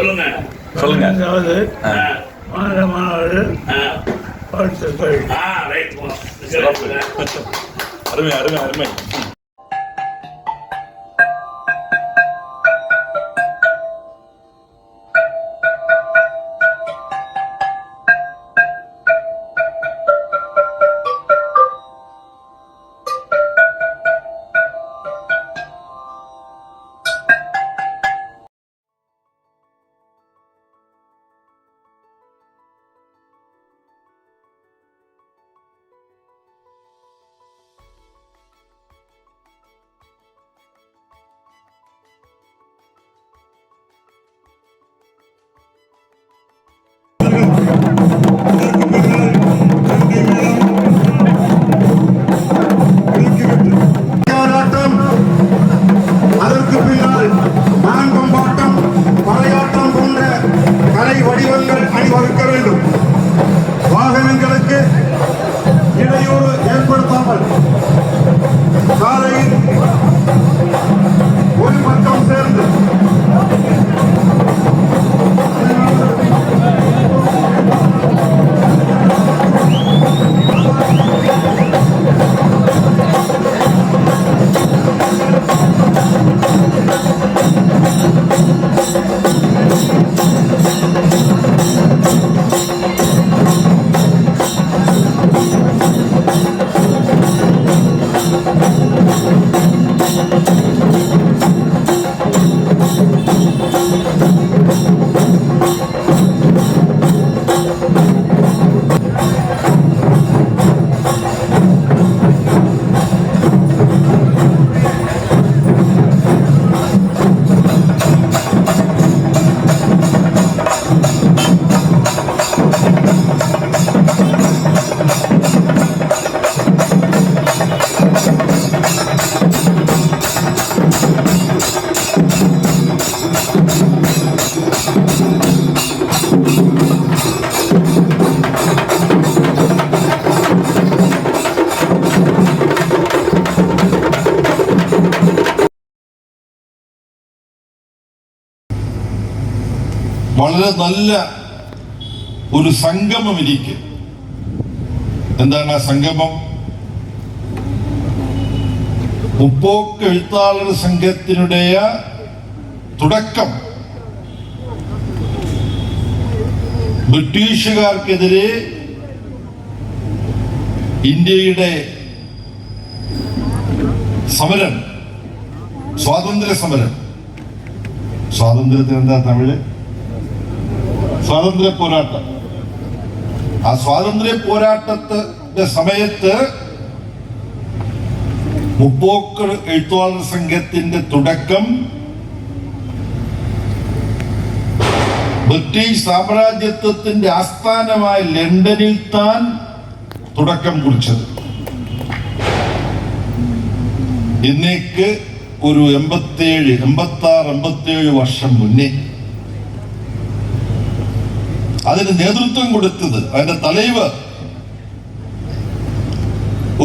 சொல்லுங்க. அருமை அருமை அருமை. அதற்கு பின்னால் மாங்கம்பாட்டம், மலையாட்டம் போன்ற கலை வடிவங்கள் அணிவகுக்க வேண்டும். வாகனங்களுக்கு இடையூறு ஏற்படுத்தாமல் சாலையில் ஒரு பக்கம் சேர்ந்து വളരെ നല്ല ഒരു സംഗമം ഇരിക്കെ. എന്താണ് ആ സംഗമം? മുപ്പോക്ക് എഴുത്താളർ സംഘത്തിനുടേ തുടക്കം ബ്രിട്ടീഷുകാർക്കെതിരെ ഇന്ത്യയുടെ സമരം, സ്വാതന്ത്ര്യ സമരം, സ്വാതന്ത്ര്യത്തിന് എന്താ തമിഴ്? സ്വാതന്ത്ര്യ പോരാട്ടം. ആ സ്വാതന്ത്ര്യ പോരാട്ടത്തിന്റെ സമയത്ത് മുപ്പോക്ക് എഴുത്താളർ സംഘത്തിന്റെ തുടക്കം ബ്രിട്ടീഷ് സാമ്രാജ്യത്വത്തിന്റെ ആസ്ഥാനമായ ലണ്ടനിൽ താൻ തുടക്കം കുറിച്ചത്. ഇന്നേക്ക് ഒരു 86 വർഷം മുന്നേ അതിന് നേതൃത്വം കൊടുത്തത്, അതിന്റെ തലൈവർ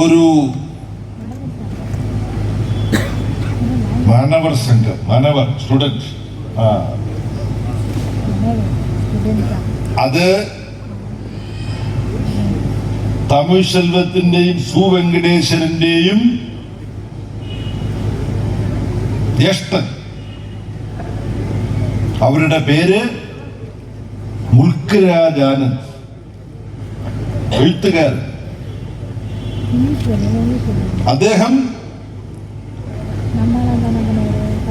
ഒരു മാനവർ സംഘം, മാനവർ സ്റ്റുഡന്റ്, അത് തമിഴ് സെൽവത്തിന്റെയും സു വെങ്കടേശ്വരന്റെയും ജ്യേഷ്ഠൻ, അവരുടെ പേര് മുൽക്ക് ആനന്ദ്, എഴുത്തുകാരൻ. അദ്ദേഹം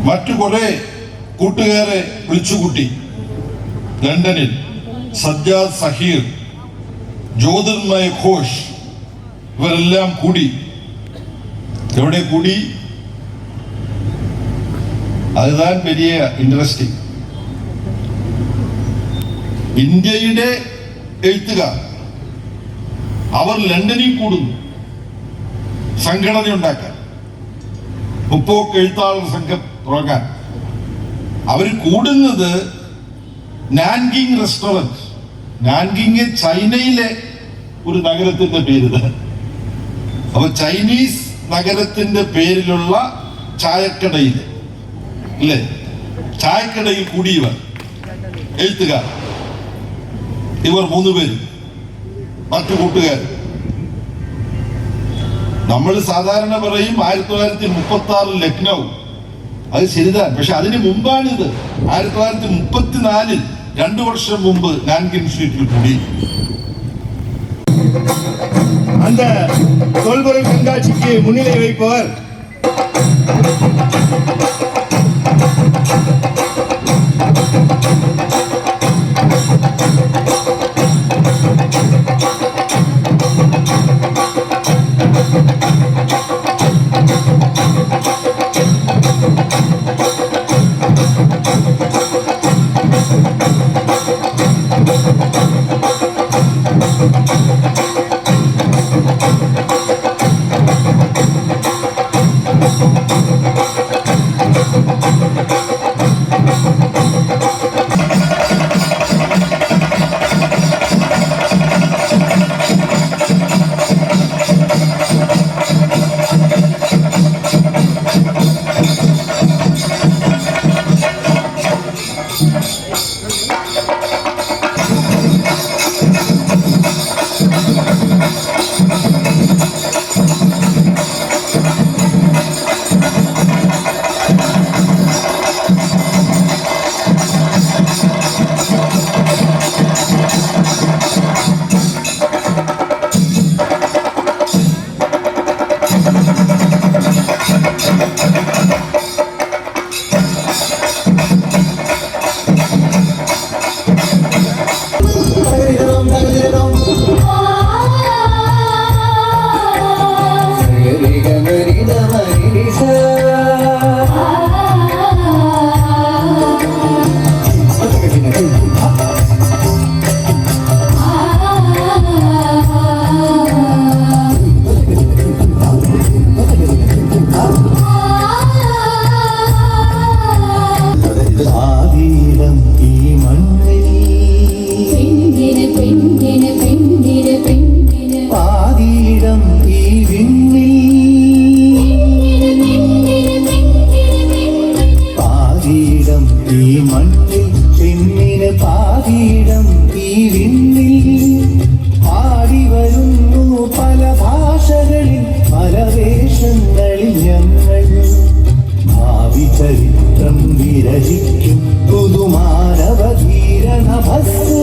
മറ്റു കുറെ കൂട്ടുകാരെ വിളിച്ചുകൂട്ടി ലണ്ടനിൽ. സജ്ജാദ് സഹീർ, ജ്യോതിർമയ ഘോഷ്, ഇവരെല്ലാം കൂടി. എവിടെ കൂടി? அதுதான் பெரிய ഇൻട്രസ്റ്റിംഗ്. ഇന്ത്യയുടെ എഴുത്തുകാർ അവർ ലണ്ടനിൽ കൂടുന്നു സംഘടന ഉണ്ടാക്കാൻ, മുപ്പോക്ക് എഴുത്താളർ സംഘം തുടങ്ങാൻ. അവർ കൂടുന്നത് നാൻകിങ് റെസ്റ്റോറന്റ്. നാൻകിങ് ചൈനയിലെ ഒരു നഗരത്തിന്റെ പേര്. അപ്പൊ ചൈനീസ് നഗരത്തിന്റെ പേരിലുള്ള ചായക്കടയിൽ, അല്ലേ, ചായക്കടയിൽ കൂടിയവർ എഴുത്തുകാർ. ഇവർ 3 പേരും മറ്റു കൂട്ടുകാർ. നമ്മൾ സാധാരണ പറയും 1936 ലക്നൗ, അത് ശരിതാണ്. പക്ഷെ അതിന് മുമ്പാണിത്. 1934 2 വർഷം മുമ്പ് നാൻകിൻ സ്ട്രീറ്റിൽ കൂടി. அந்த தொல்பொருள் கண்காட்சிக்கு முன்னிலை வைப்பவர் പുതുമാനവധീരണ ഭസ്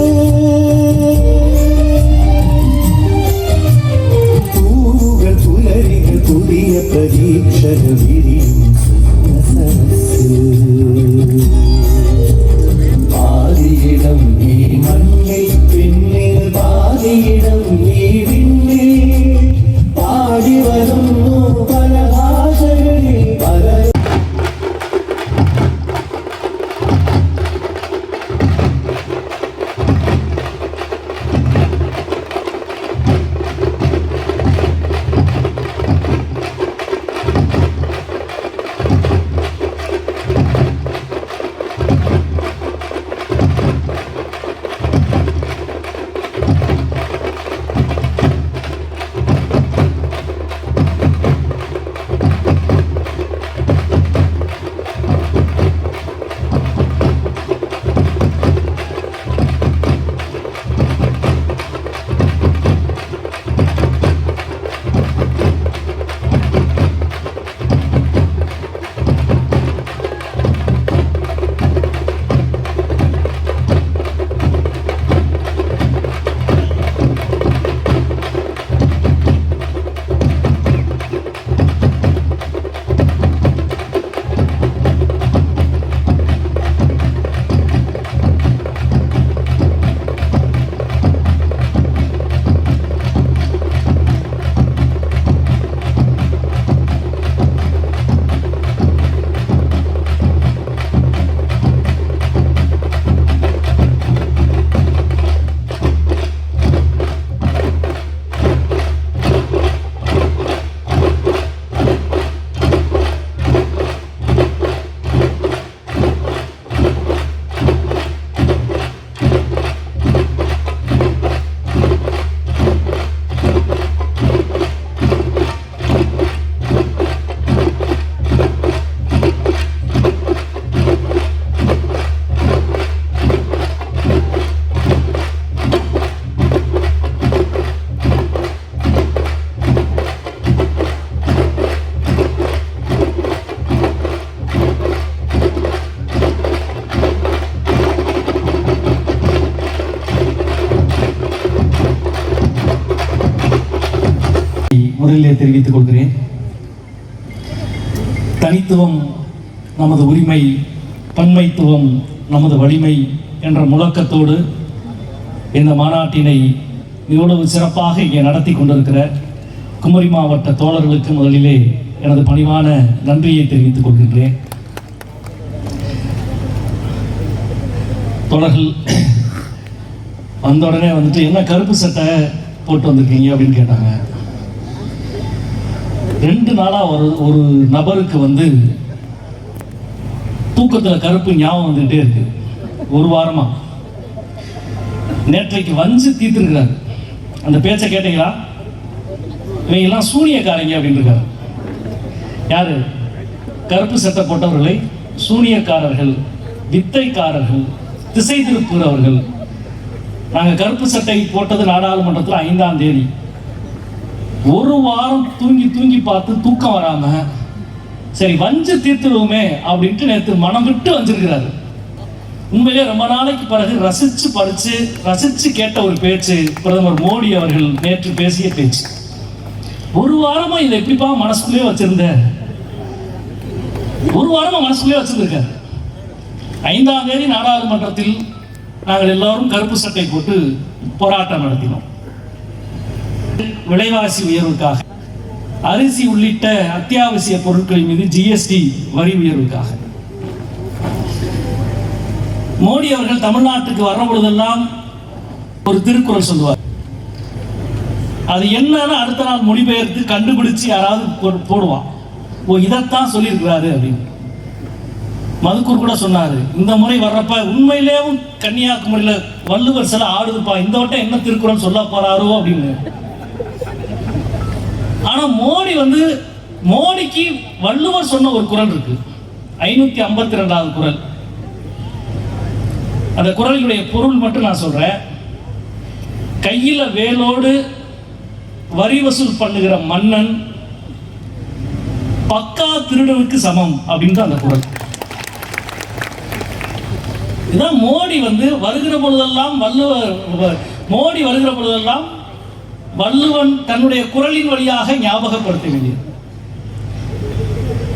முதலிலே தெரிவித்துக் கொள்கிறேன். தனித்துவம் நமது உரிமை, பன்மைத்துவம் நமது வலிமை என்ற முழக்கத்தோடு இந்த மாநாட்டினை இவ்வளவு சிறப்பாக இங்கே நடத்தி கொண்டிருக்கிற குமரி மாவட்ட தோழர்களுக்கு முதலிலே எனது பணிவான நன்றியை தெரிவித்துக் கொள்கின்றேன். தோழர்கள் வந்த உடனே வந்துட்டு என்ன கருப்பு சட்டை போட்டு வந்திருக்கீங்க அப்படின்னு கேட்டாங்க. 2 நாளாக ஒரு நபருக்கு வந்து தூக்கத்தில் கருப்பு ஞாபகம் வந்துகிட்டே இருக்கு. 1 வாரமா நேற்றைக்கு வஞ்சு தீர்த்துருக்கிறாரு. அந்த பேச்சை கேட்டீங்களா? இவங்கெல்லாம் சூனியக்காரங்க அப்படின்னு இருக்காரு. யாரு? கருப்பு சட்டை போட்டவர்களை சூனியக்காரர்கள், வித்தைக்காரர்கள், திசை திருப்புகிறவர்கள். நாங்கள் கருப்பு சட்டை போட்டது நாடாளுமன்றத்தில் 5ஆம் தேதி. 1 வாரம் தூங்கி பார்த்து தூக்கம் வராம சரி வஞ்சு தீர்த்துடுவோமே அப்படின்ட்டு நேற்று மனம் விட்டு வஞ்சிருக்கிறாரு. உண்மையிலே ரொம்ப நாளைக்கு பிறகு ரசிச்சு கேட்ட ஒரு பேச்சு பிரதமர் மோடி அவர்கள் நேற்று பேசிய பேச்சு. 1 வாரமா இதை எப்படிப்பா மனசுக்குள்ளே வச்சிருந்த? 1 வாரமா மனசுக்குள்ளே வச்சிருந்திருக்காரு. 5ஆம் தேதி நாடாளுமன்றத்தில் நாங்கள் எல்லாரும் கருப்பு சட்டை போட்டு போராட்டம் நடத்தினோம். விலைவாசி உயர்வுக்காக, அரிசி உள்ளிட்ட அத்தியாவசிய பொருட்களின் மீது GST வரி உயர்வுக்காக. மோடி அவர்கள் தமிழ்நாட்டுக்கு வர்ற பொழுதெல்லாம் ஒரு திருக்குறள் சொல்லுவார். அது என்னன்னு அடுத்த நாள் மொழிபெயர்த்து கண்டுபிடிச்சு யாராவது போடுவான். ஓ, இதைத்தான் சொல்லியிருக்கிறாரு அப்படின்னு. மதுக்கூர் கூட சொன்னாரு, இந்த முறை வர்றப்ப உண்மையிலேயும் கன்னியாகுமரியில வள்ளுவர் சில ஆடுதுப்பா, இந்த வட்டம் என்ன திருக்குறள் சொல்ல போறாரோ அப்படின்னு. ஆனா மோடிக்கு வள்ளுவர் சொன்ன ஒரு குறள் இருக்கு, 552வது குறள். அந்த குறளுடைய பொருள் மட்டும் நான் சொல்றேன். கையில வேலோடு வரி வசூல் பண்ணுகிற மன்னன் பக்கா திருடனுக்கு சமம் அப்படின்னு அந்த குறள். இதான் மோடி வருகிற பொழுதெல்லாம் வள்ளுவன் தன்னுடைய குறளின் வழியாக ஞாபகப்படுத்த வேண்டியது.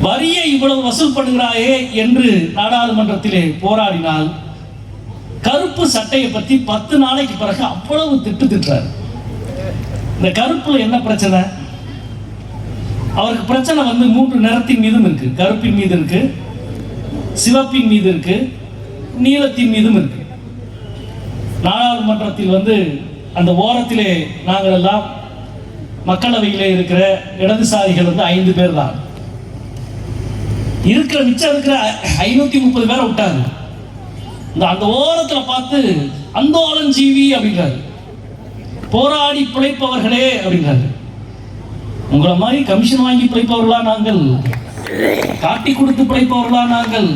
வரியை இவ்வளவு வசூல் பண்ணுகிறாயே என்று நாடாளுமன்றத்திலே போராடினால் கருப்பு சட்டையை பற்றி 10 நாளைக்கு பிறகு அவ்வளவு திட்டுறாரு. இந்த கருப்புல என்ன பிரச்சனை? அவருக்கு பிரச்சனை 3 நிறத்தின் மீதும் இருக்கு. கருப்பின் மீது இருக்கு, சிவப்பின் மீது இருக்கு, நீலத்தின் மீதும் இருக்கு. நாடாளுமன்றத்தில் அந்த ஓரத்திலே நாங்கள் எல்லாம் மக்களவையிலே இருக்கிற இடதுசாரிகள் 5 பேர் தான் இருக்கிற. மிச்சம் இருக்கிற 530 பேரை விட்டாரு. அந்த ஓரத்துல பார்த்து அந்தோலஞ்சீவி அப்படின்றாரு, போராடி பிழைப்பவர்களே அப்படின்றாரு. உங்களை மாதிரி கமிஷன் வாங்கி பிழைப்பவர்களா நாங்கள்? காட்டி கொடுத்து பிழைப்பவர்களா நாங்கள்?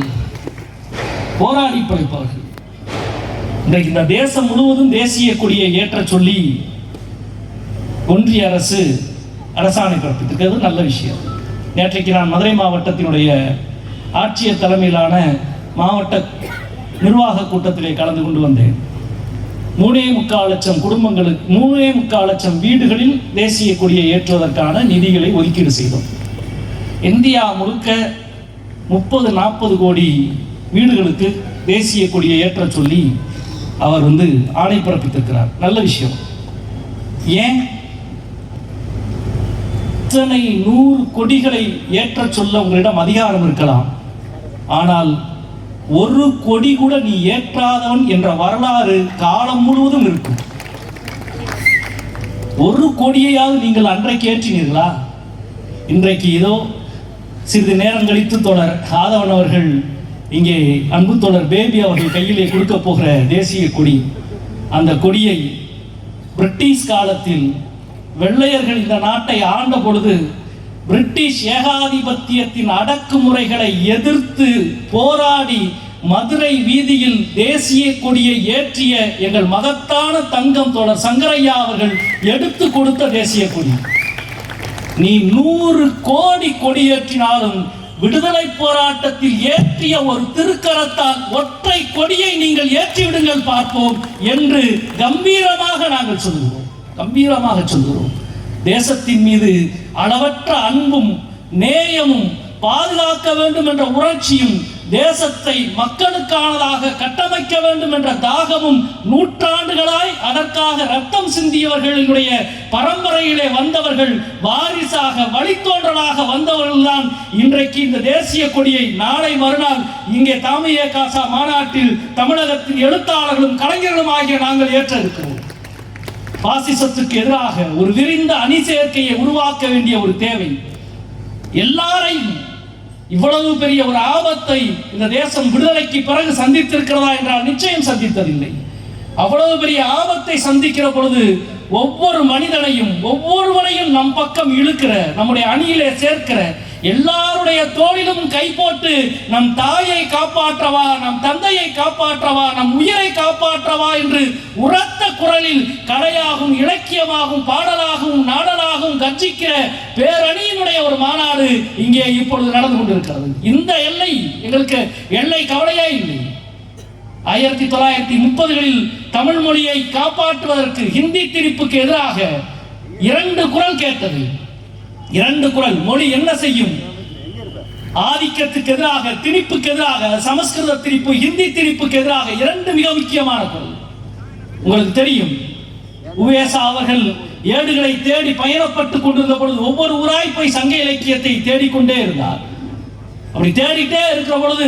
போராடி பிழைப்பவர்கள். இன்றைக்கு இந்த தேசம் முழுவதும் தேசிய கொடியை ஏற்ற சொல்லி ஒன்றிய அரசு அரசாணை பிறப்பித்திருக்கிறது, நல்ல விஷயம். நேற்றைக்கு நான் மதுரை மாவட்டத்தினுடைய ஆட்சியர் தலைமையிலான மாவட்ட நிர்வாக கூட்டத்திலே கலந்து கொண்டு வந்தேன். 3.25 லட்சம் குடும்பங்களுக்கு 3.25 லட்சம் வீடுகளில் தேசிய கொடியை ஏற்றுவதற்கான நிதிகளை ஒதுக்கீடு செய்தோம். இந்தியா முழுக்க 30-40 கோடி வீடுகளுக்கு தேசிய கொடியை ஏற்ற சொல்லி அவர் ஆணை பிறப்பித்திருக்கிறார், நல்ல விஷயம். ஏன் இத்தனை 100 கொடிகளை ஏற்ற சொல்ல உங்களிடம் அதிகாரம் இருக்கலாம், ஆனால் ஒரு கொடி கூட நீ ஏற்றாதவன் என்ற வரலாறு காலம் முழுவதும் இருக்கும். ஒரு கொடியையாவது நீங்கள் அன்றைக்கு ஏற்றினீர்களா? இன்றைக்கு இதோ சிறிது நேரம் கழித்து தொடர் ஆதவன் அவர்கள் இங்கே அன்பு தொடர் பேபி அவர்கள் கையிலே கொடுக்க போகிற தேசிய கொடி, அந்த கொடியை பிரிட்டிஷ் காலத்தில் வெள்ளையர்கள் இந்த நாட்டை ஆண்ட பொழுது பிரிட்டிஷ் ஏகாதிபத்தியத்தின் அடக்குமுறைகளை எதிர்த்து போராடி மதுரை வீதியில் தேசிய கொடியை ஏற்றிய எங்கள் மகத்தான தங்கம் தோழர் சங்கரையா அவர்கள் எடுத்து கொடுத்த தேசிய கொடி. நீ 100 கோடி கொடியேற்றினாலும் விடுதலை போராட்டத்தில் ஏற்றிய ஒரு திருக்கரத்தால் ஒற்றை கொடியை நீங்கள் ஏற்றிவிடுங்கள் பார்ப்போம் என்று கம்பீரமாக நாங்கள் சொல்கிறோம். தேசத்தின் மீது அளவற்ற அன்பும் நேயமும் பாதுகாக்க வேண்டும் என்ற உணர்ச்சியும் தேசத்தை மக்களுக்கானதாக கட்டமைக்க வேண்டும் என்ற தாகமும் நூற்றாண்டுகளாய் அதற்காக ரத்தம் சிந்தியவர்களுடைய பரம்பரையிலே வந்தவர்கள், வாரிசாக வழித்தோன்றலாக வந்தவர்கள் தான் இன்றைக்கு இந்த தேசிய கொடியை நாளை மறுநாள் இங்கே தாமியகாசா மாநாட்டில் தமிழகத்தின் எழுத்தாளர்களும் கலைஞர்களும் ஆகிய நாங்கள் ஏற்ற இருக்கிறோம். பாசிசத்துக்கு எதிராக ஒரு விரிந்த அணி சேர்க்கையை உருவாக்க வேண்டிய ஒரு தேவை. எல்லாரையும் இவ்வளவு பெரிய ஒரு ஆபத்தை இந்த தேசம் விடுதலைக்கு பிறகு சந்தித்திருக்கிறதா என்றால் நிச்சயம் சந்தித்ததில்லை. அவ்வளவு பெரிய ஆபத்தை சந்திக்கிற பொழுது ஒவ்வொரு மனிதனையும் ஒவ்வொருவரையும் நம் பக்கம் இழுக்கிற, நம்முடைய அணியிலே சேர்க்கிற, எல்லாருடைய தோளிலும் கை போட்டு நம் தாயை காப்பாற்றவா, நம் தந்தையை காப்பாற்றவா, நம் உயிரை காப்பாற்றவா என்று உரத்த குரலில் கலையாகவும் இலக்கியமாகவும் பாடலாகவும் நாடலாகவும் கர்ஜிக்கிற பேரணியினுடைய ஒரு மாநாடு இங்கே இப்பொழுது நடந்து கொண்டிருக்கிறது. இந்த எல்லை எங்களுக்கு எல்லை கவலையே இல்லை. 1930களில் தமிழ் மொழியை காப்பாற்றுவதற்கு ஹிந்தி திணிப்புக்கு எதிராக 2 குரல் கேட்டது. 2 குரல். மொழி என்ன செய்யும்? ஆதிக்கத்துக்கு எதிராக, திணிப்புக்கு எதிராக, சமஸ்கிருத திணிப்பு, ஹிந்தி திணிப்புக்கு எதிராக 2 மிக முக்கியமான குரல். உங்களுக்கு தெரியும், உவேசா அவர்கள் ஏடுகளை தேடி பயணப்பட்டு கொண்டிருந்த பொழுது ஒவ்வொரு ஊராய் போய் சங்க இலக்கியத்தை தேடிக்கொண்டே இருந்தார். அப்படி தேடிட்டே இருக்கிற பொழுது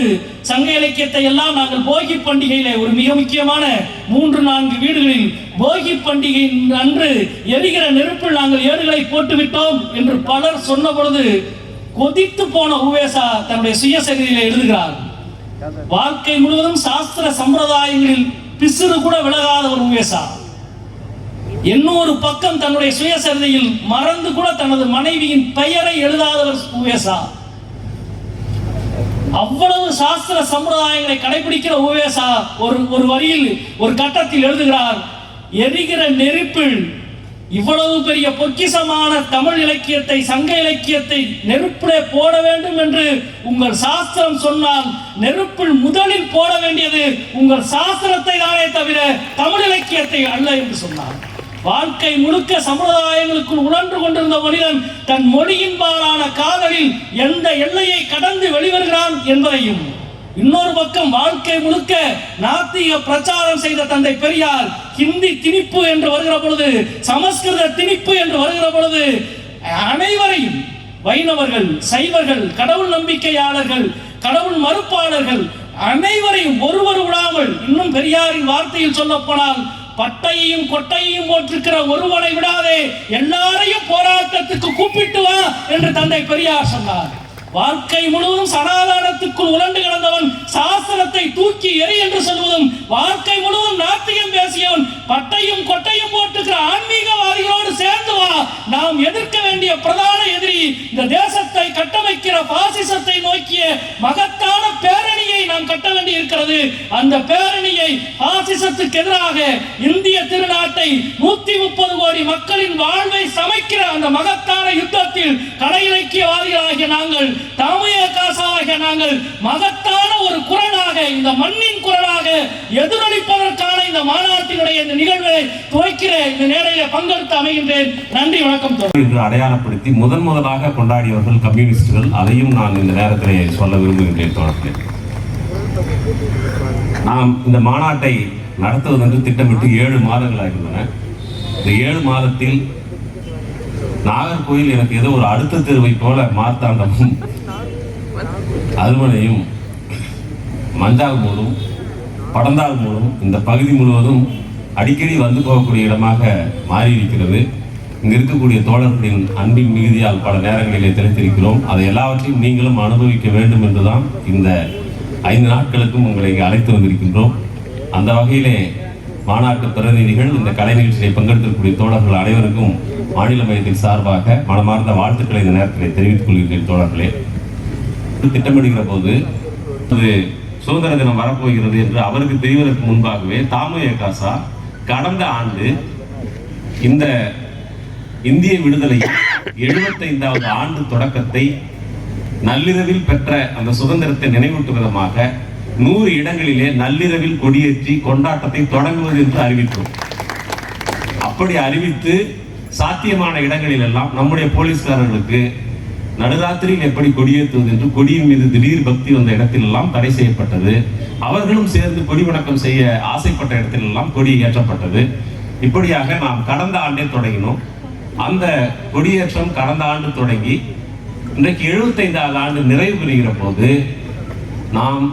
சங்க இலக்கியத்தை எல்லாம் நாங்கள் போகி பண்டிகையில ஒரு மிக முக்கியமான 3-4 வீடுகளில் போகி பண்டிகை அன்று எரிகிற நெருப்பில் நாங்கள் ஏடுகளை போட்டு விட்டோம் என்று பலர் சொன்ன பொழுது கொதித்து போன உவேசா தன்னுடைய சுயசரிதையில எழுதுகிறார். வாழ்க்கை முழுவதும் சாஸ்திர சம்பிரதாயங்களில் பிசிறு கூட விலகாத ஒரு உவேசா 800 பக்கம் தன்னுடைய சுயசரிதையில் மறந்து கூட தனது மனைவியின் பெயரை எழுதாதவர் உவேசா. அவ்வளவு சாஸ்திர சம்பிரதாயங்களை கடைபிடிக்கிற உவேசா ஒரு வரியில் ஒரு கட்டத்தில் எழுதுகிறார், எரிகிற நெருப்பில் இவ்வளவு பெரிய பொக்கிசமான தமிழ் இலக்கியத்தை, சங்க இலக்கியத்தை நெருப்பிலே போட வேண்டும் என்று உங்கள் சாஸ்திரம் சொன்னால் நெருப்பில் முதலில் போட வேண்டியது உங்கள் சாஸ்திரத்தை தானே தவிர தமிழ் இலக்கியத்தை அல்ல என்று சொன்னார். வாழ்க்கை முழுக்க சம்பிரதாயங்களுக்குள் உழன்று கொண்டிருந்த மனிதன் தன் மொழியின்பாலான காதலில் எந்த எல்லையை கடந்து வெளிவருகிறான் என்பதையும், இன்னொரு பக்கம் வாழ்க்கை முழுக்க நாத்திக பிரச்சாரம் செய்த தந்தை பெரியார் ஹிந்தி திணிப்பு என்று வருகிற பொழுது, சமஸ்கிருத திணிப்பு என்று வருகிற பொழுது அனைவரையும், வைணவர்கள், சைவர்கள், கடவுள் நம்பிக்கையாளர்கள், கடவுள் மறுப்பாளர்கள் அனைவரையும் ஒருவர் விடாமல், இன்னும் பெரியாரின் வார்த்தையில் சொல்ல போனால் பட்டையையும் கொட்டையையும் போட்டிருக்கிற ஒருவனை விடாதே, எல்லாரையும் போராட்டத்துக்கு கூப்பிட்டு வா என்று தந்தை பெரியார் சொன்னார். வாழ்க்கை முழுவதும் சனாதானத்துக்குள் உலண்டு கிடந்தவன் சாஸ்திரத்தை தூக்கி எறி என்று சொல்வதும், வாழ்க்கை முழுவதும் நாத்தியம் பேசியவன் பட்டையும் கொட்டையும் போட்டுக்கிற ஆன்மீகவாதிகளோடு சேர்ந்து வா, நாம் எதிர்க்க வேண்டிய பிரதான எதிரி இந்த தேசத்தை கட்டமைக்கிற பாசிசத்தை நோக்கிய மகத்தான பேரணியை நாம் கட்ட வேண்டி இருக்கிறது. அந்த பேரணியை பாசிசத்துக்கு எதிராக இந்திய திருநாட்டை 130 கோடி மக்களின் வாழ்வை சமைக்கிற அந்த மகத்தான யுத்தத்தில் கலை இலக்கியவாதிகளாகிய நாங்கள், தாமியகாசாவாகிய நாங்கள் மகத்தான ஒரு குரலாக, இந்த மண்ணின் குரலாக எதிரொலிப்பதற்கான இந்த மாநாட்டினுடைய இந்த நிகழ்வை துவக்கிற இந்த நேரையில் பங்கெடுத்து அமைகின்றேன். நன்றி, வணக்கம். என்று அடையாளப்படுத்தி முதலாக கொண்டாடியவர்கள் கம்யூனிஸ்டுகள். அதையும் நான் இந்த நேரத்திலே சொல்ல விரும்புகின்றேன் தோழர்களே. நாம் இந்த மாநாட்டை நடத்துவதென்று திட்டமிட்டு 7 மாதங்கள் ஆகின்றன. இந்த 7 மாதத்தில் நாகர்கோயில் எனக்கு ஏதோ ஒரு அடுத்த தெருவை போல மார்த்தாண்டமும் அருமனையும் மஞ்சால் மூலம் படந்தால் மூலம் இந்த பகுதி முழுவதும் அடிக்கடி வந்து போகக்கூடிய இடமாக மாறியிருக்கிறது. இங்கு இருக்கக்கூடிய தோழர்களின் அன்பின் மிகுதியால் பல நேரங்களிலே திளைத்திருக்கிறோம். அதை எல்லாவற்றையும் நீங்களும் அனுபவிக்க வேண்டும் என்றுதான் இந்த 5 நாட்களுக்கும் உங்களை இங்கே அழைத்து வந்திருக்கின்றோம். அந்த வகையிலே மாநாட்டு பிரதிநிதிகள், இந்த கலை நிகழ்ச்சியை பங்கெடுக்கக்கூடிய தோழர்கள் அனைவருக்கும் மாநில மையத்தின் சார்பாக மனமார்ந்த வாழ்த்துக்களை இந்த நேரத்தில் தெரிவித்துக் கொள்கிறேன். தோழர்களே, திட்டமிடுகிற போது சுதந்திர தினம் வரப்போகிறது என்று அவருக்கு தெரிவதற்கு முன்பாகவே தாமியகாசா கடந்த ஆண்டு இந்த இந்திய விடுதலை 75வது ஆண்டு தொடக்கத்தை நள்ளிரவில் பெற்ற அந்த சுதந்திரத்தை நினைவூட்டும் விதமாக 100 இடங்களிலே நள்ளிரவில் கொடியேற்றி கொண்டாட்டத்தை தொடங்குவது என்று அறிவித்தோம். அப்படி அறிவித்து சாத்தியமான இடங்களில் எல்லாம் நம்முடைய போலீஸ்காரர்களுக்கு நடுராத்திரியில் எப்படி கொடியேற்றுவது என்று கொடியின் மீது திடீர் பக்தி வந்த இடத்தில் எல்லாம் தடை செய்யப்பட்டது. அவர்களும் சேர்ந்து கொடி வணக்கம் செய்ய ஆசைப்பட்ட இடத்தில் எல்லாம் கொடி ஏற்றப்பட்டது. இப்படியாக நாம் கடந்த ஆண்டே தொடங்கினோம். அந்த கொடியேற்றம் கடந்த ஆண்டு தொடங்கி இன்றைக்கு 75வது ஆண்டு நிறைவு பெறுகிற போது நாம்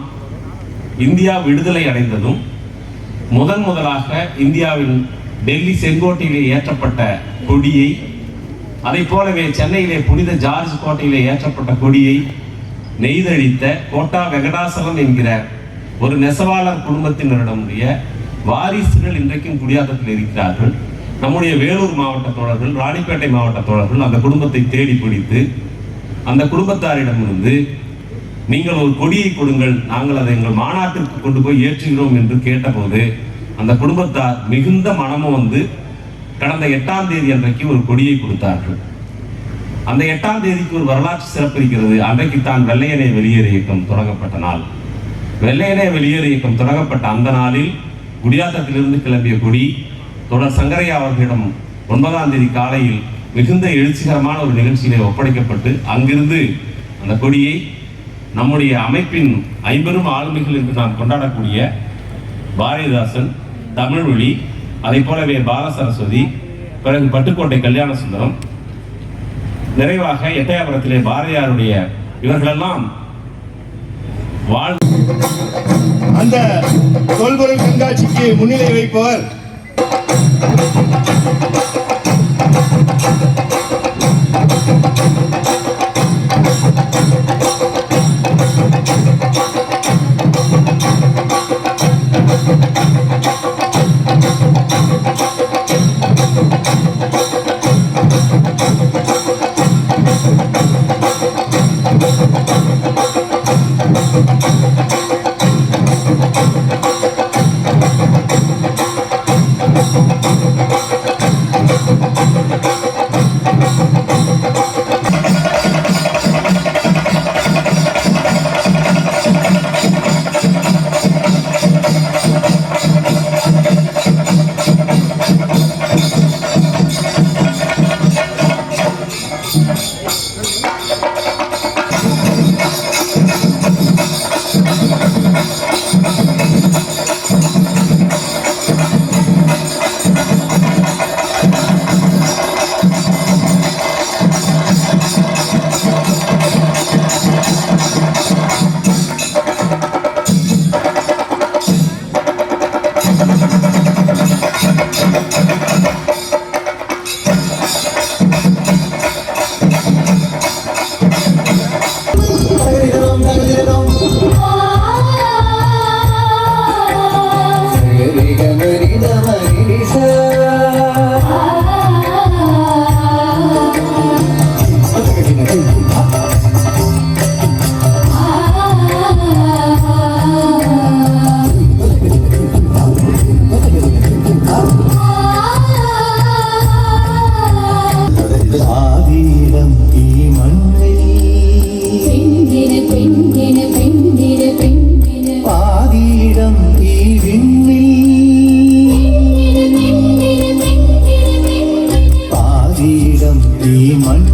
இந்தியா விடுதலை அடைந்ததும் முதலாக இந்தியாவின் டெல்லி செங்கோட்டையிலே ஏற்றப்பட்ட கொடியை, அதை போலவே சென்னையிலே புனித ஜார்ஜ் கோட்டையிலே ஏற்றப்பட்ட கொடியை நெய்தழித்த கோட்டா வெங்கடாசலம் என்கிற ஒரு நெசவாளர் குடும்பத்தினரிடமுடைய வாரிசுகள் இன்றைக்கும் குடியாத்தத்தில் இருக்கிறார்கள். நம்முடைய வேலூர் மாவட்ட தோழர்கள், ராணிப்பேட்டை மாவட்ட தோழர்கள் அந்த குடும்பத்தை தேடி பிடித்து அந்த குடும்பத்தாரிடமிருந்து நீங்கள் ஒரு கொடியை கொடுங்கள், நாங்கள் அதை எங்கள் மாநாட்டிற்கு கொண்டு போய் ஏற்றுகிறோம் என்று கேட்டபோது அந்த குடும்பத்தார் மிகுந்த மனமும் வந்து கடந்த 8ஆம் தேதி அன்றைக்கு ஒரு கொடியை கொடுத்தார்கள். அந்த 8ஆம் தேதிக்கு ஒரு வரலாற்று சிறப்பு இருக்கிறது. அன்றைக்கு தான் வெள்ளையனே வெளியேறு இயக்கம் தொடங்கப்பட்ட நாள். வெள்ளையனே வெளியேறு இயக்கம் தொடங்கப்பட்ட அந்த நாளில் குடியாத்தத்திலிருந்து கிளம்பிய கொடி தொடர் சங்கரையா அவர்களிடம் 9ஆம் தேதி காலையில் மிகுந்த எழுச்சிகரமான ஒரு நிகழ்ச்சியிலே ஒப்படைக்கப்பட்டு அங்கிருந்து அந்த கொடியை நம்முடைய அமைப்பின் 50 ஆளுமைகள் என்று நாம் கொண்டாடக்கூடிய பாரதிதாசன், தமிழ்மொழி, அதை போலவே பால சரஸ்வதி, பிறகு பட்டுக்கோட்டை கல்யாண சுந்தரம், நிறைவாக எட்டயபுரத்திலே பாரதியாருடைய இவர்களெல்லாம் அந்த தொல்பொருள் கண்காட்சிக்கு முன்னிலை வைப்பவர் மண்